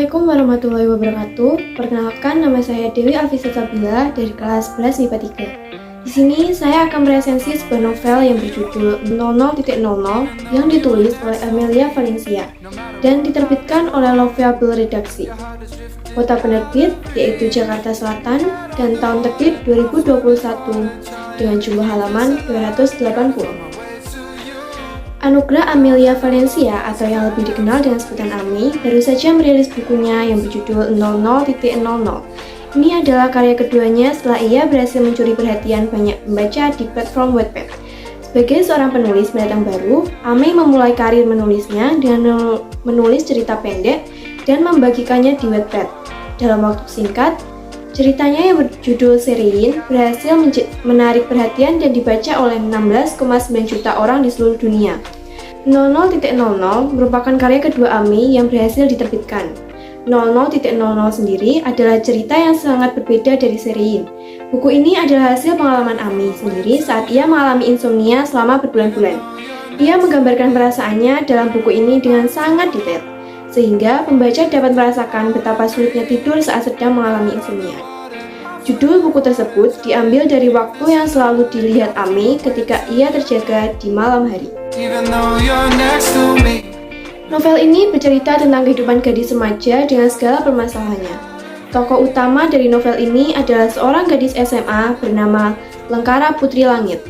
Assalamualaikum warahmatullahi wabarakatuh. Perkenalkan, nama saya Dewi Alfisa Sabila dari kelas 11 MIPA 3. Di sini saya akan meresensi sebuah novel yang berjudul 00.00 yang ditulis oleh Amelia Valencia dan diterbitkan oleh Lovable Redaksi. Kota penerbit yaitu Jakarta Selatan dan tahun terbit 2021 dengan jumlah halaman 280. Anugerah Amelia Valencia atau yang lebih dikenal dengan sebutan AMI baru saja merilis bukunya yang berjudul 00.00. Ini adalah karya keduanya setelah ia berhasil mencuri perhatian banyak pembaca di platform Wattpad. Sebagai seorang penulis pendatang baru, Ame memulai karir menulisnya dengan menulis cerita pendek dan membagikannya di Wattpad. Dalam waktu singkat, ceritanya yang berjudul Seriin berhasil menarik perhatian dan dibaca oleh 16,9 juta orang di seluruh dunia. 00.00 merupakan karya kedua Ami yang berhasil diterbitkan. 00.00 sendiri adalah cerita yang sangat berbeda dari Seriin. Buku ini adalah hasil pengalaman Ami sendiri saat ia mengalami insomnia selama berbulan-bulan. Ia menggambarkan perasaannya dalam buku ini dengan sangat detail, sehingga pembaca dapat merasakan betapa sulitnya tidur saat sedang mengalami insomnia. Judul buku tersebut diambil dari waktu yang selalu dilihat Ami ketika ia terjaga di malam hari. Novel ini bercerita tentang kehidupan gadis remaja dengan segala permasalahannya. Tokoh utama dari novel ini adalah seorang gadis SMA bernama Lengkara Putri Langit.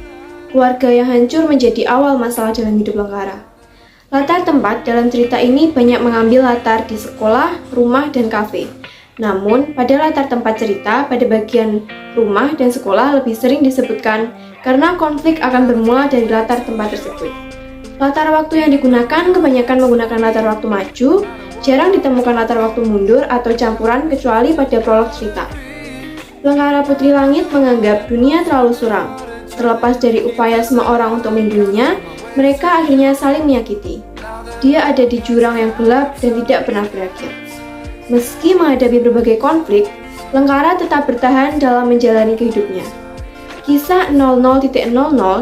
Keluarga yang hancur menjadi awal masalah dalam hidup Lengkara. Latar tempat dalam cerita ini banyak mengambil latar di sekolah, rumah, dan kafe. Namun, pada latar tempat cerita, pada bagian rumah dan sekolah lebih sering disebutkan karena konflik akan bermula dari latar tempat tersebut. Latar waktu yang digunakan kebanyakan menggunakan latar waktu maju, jarang ditemukan latar waktu mundur atau campuran kecuali pada prolog cerita. Lengkara Putri Langit menganggap dunia terlalu suram. Terlepas dari upaya semua orang untuk melindunginya, mereka akhirnya saling menyakiti. Dia ada di jurang yang gelap dan tidak pernah berakhir. Meski menghadapi berbagai konflik, Lengkara tetap bertahan dalam menjalani hidupnya. Kisah 00.00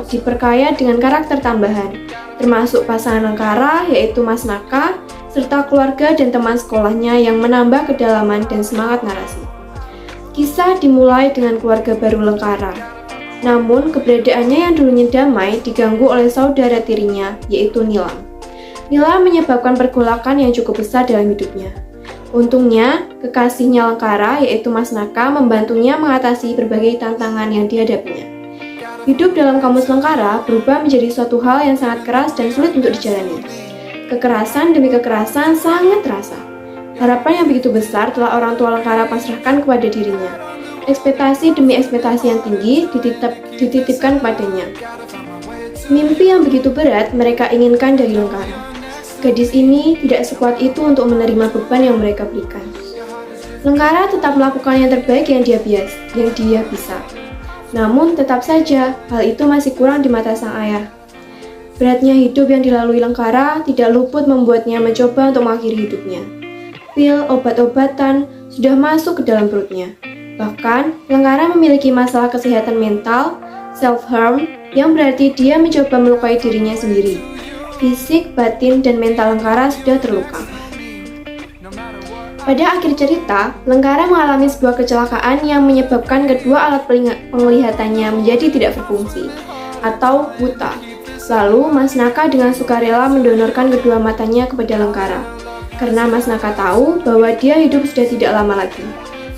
diperkaya dengan karakter tambahan, termasuk pasangan Lengkara yaitu Mas Naka, serta keluarga dan teman sekolahnya yang menambah kedalaman dan semangat narasi. Kisah dimulai dengan keluarga baru Lengkara. Namun, keberadaannya yang dulunya damai diganggu oleh saudara tirinya, yaitu Nilam. Nilam menyebabkan pergolakan yang cukup besar dalam hidupnya. Untungnya, kekasihnya Lengkara, yaitu Mas Naka, membantunya mengatasi berbagai tantangan yang dihadapinya. Hidup dalam kamus Lengkara berubah menjadi suatu hal yang sangat keras dan sulit untuk dijalani. Kekerasan demi kekerasan sangat terasa. Harapan yang begitu besar telah orang tua Lengkara pasrahkan kepada dirinya. Ekspektasi demi ekspektasi yang tinggi dititipkan padanya. Mimpi yang begitu berat mereka inginkan dari Lengkara. Gadis ini tidak sekuat itu untuk menerima beban yang mereka berikan. Lengkara tetap melakukan yang terbaik yang dia bisa. Namun tetap saja hal itu masih kurang di mata sang ayah. Beratnya hidup yang dilalui Lengkara tidak luput membuatnya mencoba untuk mengakhiri hidupnya. Pil, obat-obatan sudah masuk ke dalam perutnya. Bahkan, Lengkara memiliki masalah kesehatan mental, self-harm, yang berarti dia mencoba melukai dirinya sendiri. Fisik, batin, dan mental Lengkara sudah terluka. Pada akhir cerita, Lengkara mengalami sebuah kecelakaan yang menyebabkan kedua alat penglihatannya menjadi tidak berfungsi, atau buta. Lalu, Mas Naka dengan sukarela mendonorkan kedua matanya kepada Lengkara. Karena Mas Naka tahu bahwa dia hidup sudah tidak lama lagi.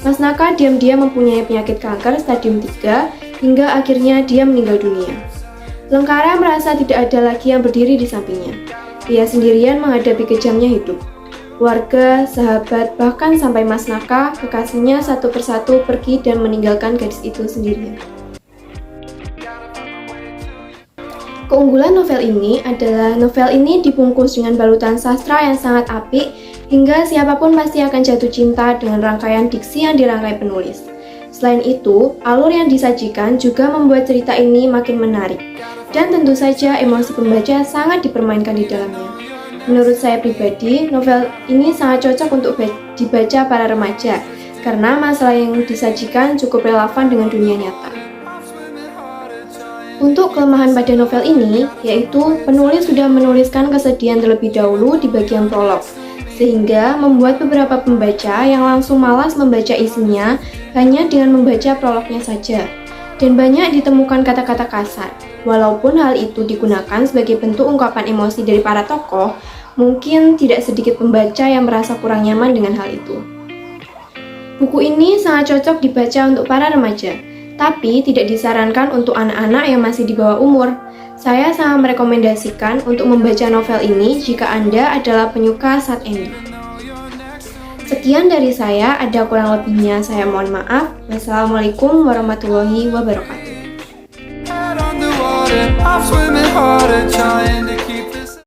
Mas Naka diam-diam mempunyai penyakit kanker stadium 3 hingga akhirnya dia meninggal dunia. Lengkara merasa tidak ada lagi yang berdiri di sampingnya. Ia sendirian menghadapi kejamnya hidup. Keluarga, sahabat, bahkan sampai Mas Naka, kekasihnya satu persatu pergi dan meninggalkan gadis itu sendirian. Keunggulan novel ini adalah novel ini dibungkus dengan balutan sastra yang sangat apik hingga siapapun pasti akan jatuh cinta dengan rangkaian diksi yang dirangkai penulis. Selain itu, alur yang disajikan juga membuat cerita ini makin menarik. Dan tentu saja emosi pembaca sangat dipermainkan di dalamnya. Menurut saya pribadi, novel ini sangat cocok untuk dibaca para remaja karena masalah yang disajikan cukup relevan dengan dunia nyata. Untuk kelemahan pada novel ini, yaitu penulis sudah menuliskan kesedihan terlebih dahulu di bagian prolog, sehingga membuat beberapa pembaca yang langsung malas membaca isinya hanya dengan membaca prolognya saja. Dan banyak ditemukan kata-kata kasar. Walaupun hal itu digunakan sebagai bentuk ungkapan emosi dari para tokoh, mungkin tidak sedikit pembaca yang merasa kurang nyaman dengan hal itu. Buku ini sangat cocok dibaca untuk para remaja, tapi tidak disarankan untuk anak-anak yang masih di bawah umur. Saya sangat merekomendasikan untuk membaca novel ini jika Anda adalah penyuka sad ending. Sekian dari saya, ada kurang lebihnya saya mohon maaf. Wassalamualaikum warahmatullahi wabarakatuh.